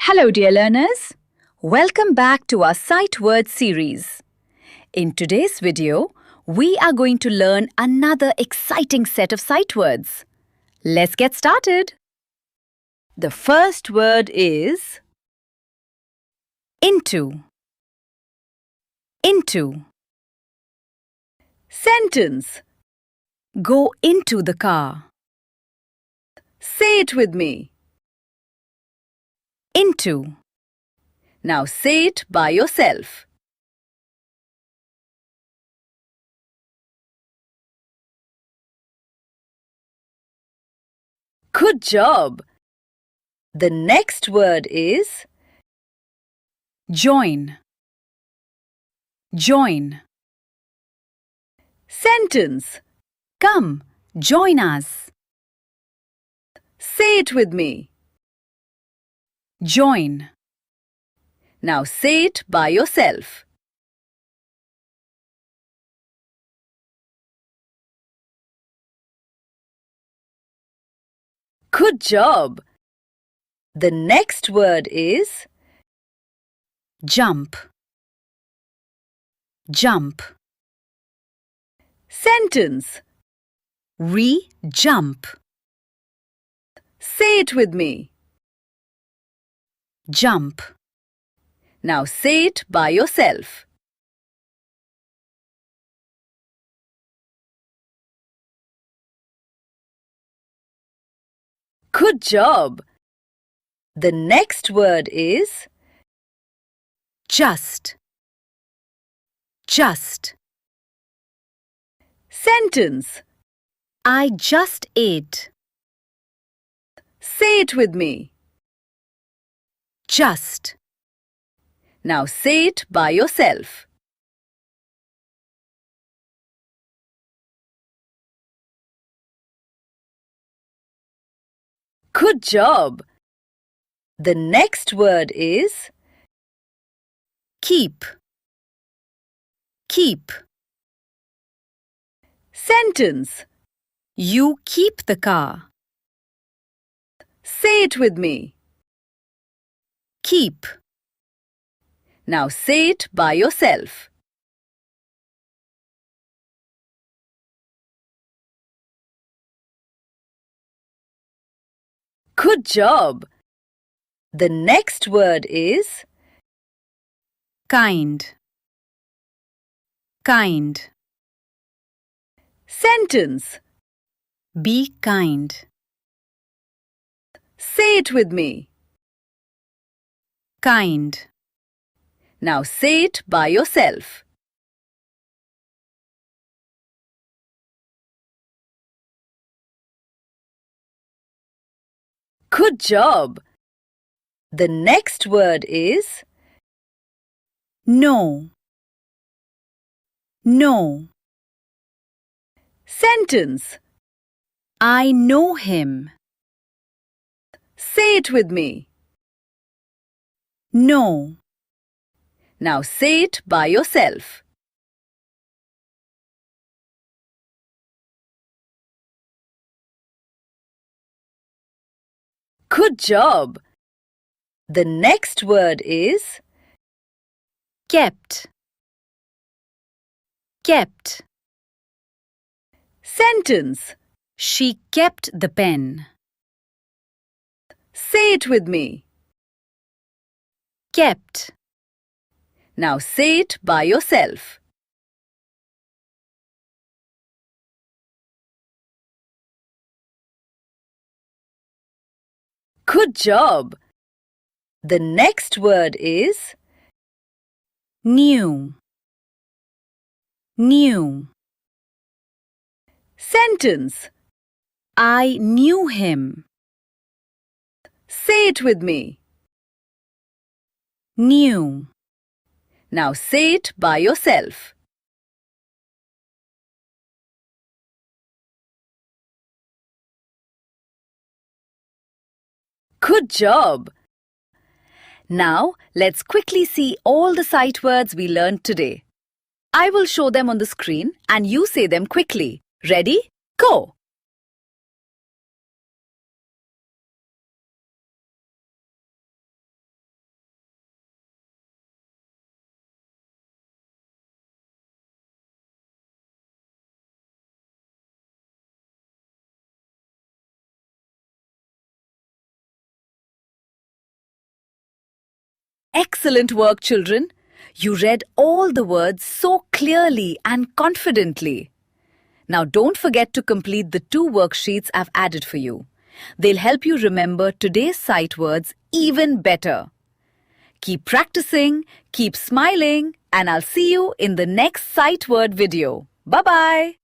Hello, dear learners. Welcome back to our Sight Words series. In today's video, we are going to learn another exciting set of sight words. Let's get started. The first word is into. Into. Sentence. Go into the car. Say it with me. Into. Now say it by yourself. Good job! The next word is join. Join. Sentence. Come, join us. Say it with me. Join. Now say it by yourself. Good job! The next word is jump. Jump. Sentence. Re-jump. Say it with me. Jump. Now say it by yourself. Good job! The next word is just. Just. Sentence. I just ate. Say it with me. Just. Now say it by yourself. Good job! The next word is keep. Keep. Sentence. You keep the car. Say it with me. Keep. Now say it by yourself. Good job! The next word is kind. Kind. Sentence. Be kind. Say it with me. Kind. Now say it by yourself. Good job! The next word is know. Know. Sentence. I know him. Say it with me. Know. Now say it by yourself. Good job! The next word is kept. Kept. Sentence. She kept the pen. Say it with me. Kept. Now say it by yourself. Good job! The next word is new. New. Sentence. I knew him. Say it with me. New. Now say it by yourself. Good job! Now, let's quickly see all the sight words we learned today. I will show them on the screen and you say them quickly. Ready? Go! Excellent work, children. You read all the words so clearly and confidently. Now don't forget to complete the 2 worksheets I've added for you. They'll help you remember today's sight words even better. Keep practicing, keep smiling, and I'll see you in the next sight word video. Bye-bye.